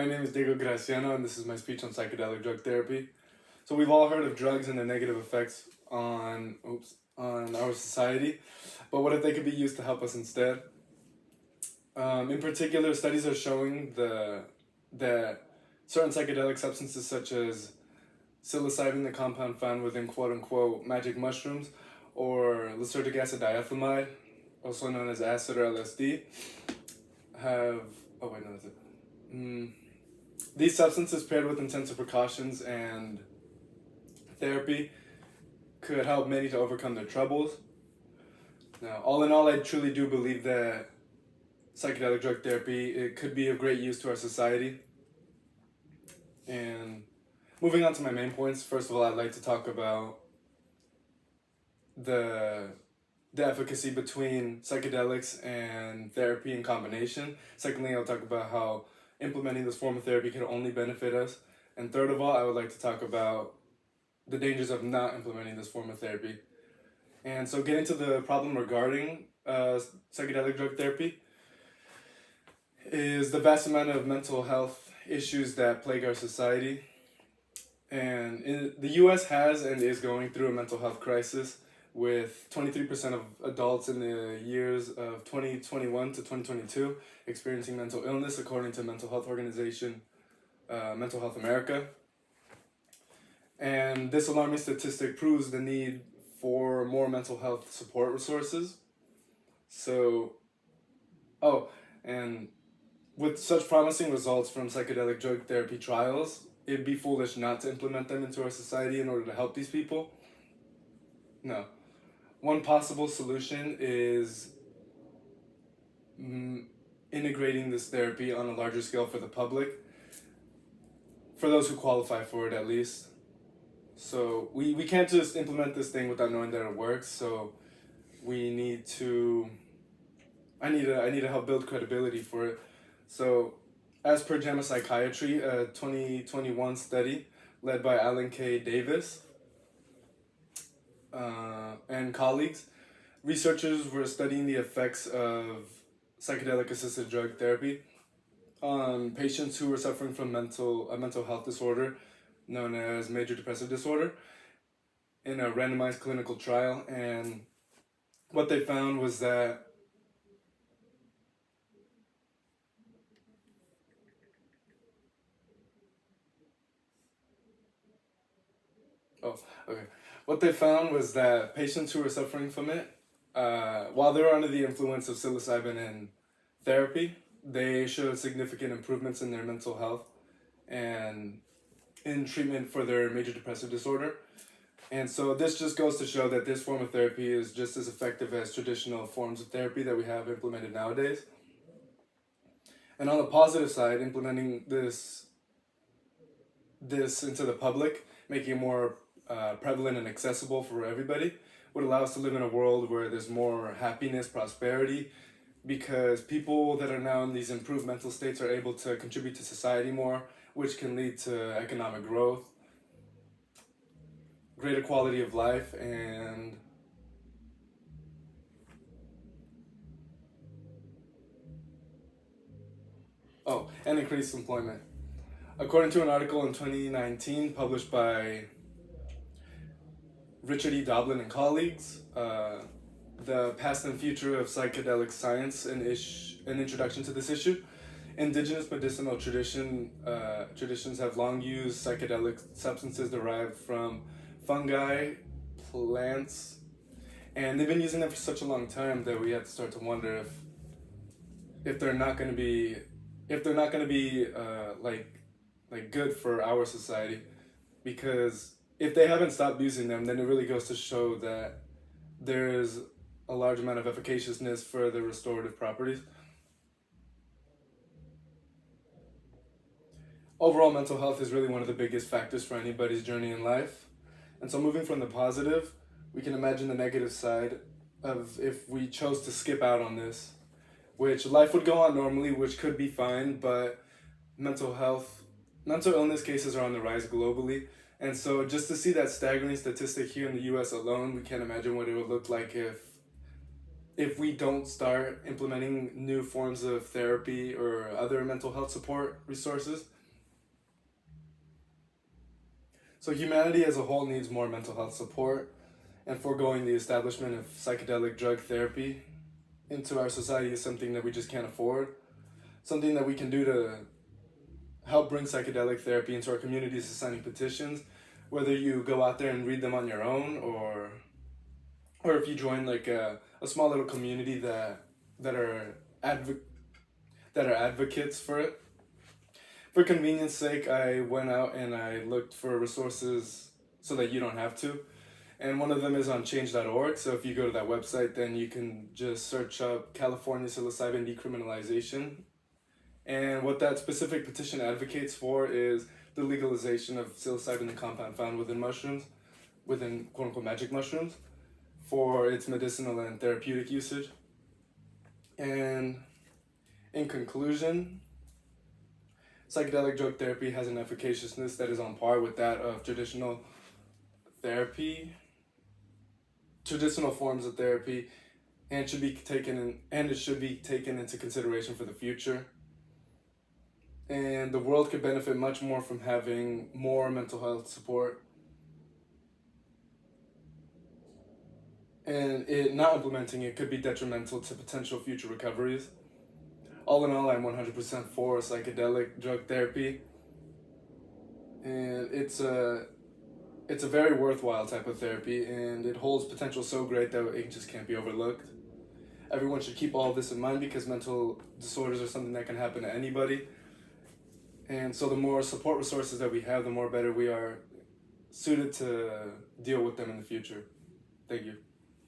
My name is Diego Graciano, and this is my speech on psychedelic drug therapy. So we've all heard of drugs and their negative effects on our society, but what if they could be used to help us instead? In particular, studies are showing that certain psychedelic substances such as psilocybin, the compound found within quote-unquote magic mushrooms, or lysergic acid diethylamide, also known as acid or LSD, have... Oh wait, no, that's it. These substances paired with intensive precautions and therapy could help many to overcome their troubles. Now, all in all, I truly do believe that psychedelic drug therapy, it could be of great use to our society. And moving on to my main points, first of all, I'd like to talk about the efficacy between psychedelics and therapy in combination. Secondly, I'll talk about how implementing this form of therapy can only benefit us. And third of all, I would like to talk about the dangers of not implementing this form of therapy. And so getting to the problem regarding psychedelic drug therapy is the vast amount of mental health issues that plague our society. And the US has and is going through a mental health crisis, with 23% of adults in the years of 2021 to 2022 experiencing mental illness, according to mental health organization Mental Health America. And this alarming statistic proves the need for more mental health support resources. And with such promising results from psychedelic drug therapy trials, it'd be foolish not to implement them into our society in order to help these people. No. One possible solution is integrating this therapy on a larger scale for the public, for those who qualify for it at least. So we can't just implement this thing without knowing that it works, so I need to help build credibility for it. So as per JAMA Psychiatry, a 2021 study led by Alan K. Davis and colleagues, researchers were studying the effects of psychedelic-assisted drug therapy on patients who were suffering from a mental health disorder known as major depressive disorder in a randomized clinical trial. And what they found was that What they found was that patients who were suffering from it, while they were under the influence of psilocybin and therapy, they showed significant improvements in their mental health and in treatment for their major depressive disorder. And so this just goes to show that this form of therapy is just as effective as traditional forms of therapy that we have implemented nowadays. And on the positive side, implementing this into the public, making it more prevalent and accessible for everybody, would allow us to live in a world where there's more happiness, prosperity, because people that are now in these improved mental states are able to contribute to society more, which can lead to economic growth, greater quality of life, and increased employment. According to an article in 2019 published by Richard E. Doblin and colleagues, The Past and Future of Psychedelic Science, an introduction to this issue, indigenous medicinal traditions have long used psychedelic substances derived from fungi, plants, and they've been using them for such a long time that we have to start to wonder if they're not going to be like good for our society, because if they haven't stopped using them, then it really goes to show that there's a large amount of efficaciousness for the restorative properties. Overall, mental health is really one of the biggest factors for anybody's journey in life. And so moving from the positive, we can imagine the negative side of if we chose to skip out on this, which life would go on normally, which could be fine, but mental illness cases are on the rise globally. And so just to see that staggering statistic here in the US alone, we can't imagine what it would look like if if we don't start implementing new forms of therapy or other mental health support resources. So humanity as a whole needs more mental health support, and foregoing the establishment of psychedelic drug therapy into our society is something that we just can't afford. Something that we can do to help bring psychedelic therapy into our communities is signing petitions, whether you go out there and read them on your own, or if you join like a small little community that are that are advocates for it. For convenience sake, I went out and I looked for resources so that you don't have to. And one of them is on change.org. So if you go to that website, then you can just search up California psilocybin decriminalization. And what that specific petition advocates for is the legalization of psilocybin, the compound found within mushrooms, within quote unquote magic mushrooms, for its medicinal and therapeutic usage. And in conclusion, psychedelic drug therapy has an efficaciousness that is on par with that of traditional forms of therapy, and should be taken into consideration for the future. And the world could benefit much more from having more mental health support. And it not implementing it could be detrimental to potential future recoveries. All in all, I'm 100% for psychedelic drug therapy. And it's a very worthwhile type of therapy, and it holds potential so great that it just can't be overlooked. Everyone should keep all of this in mind because mental disorders are something that can happen to anybody. And so the more support resources that we have, the more better we are suited to deal with them in the future. Thank you.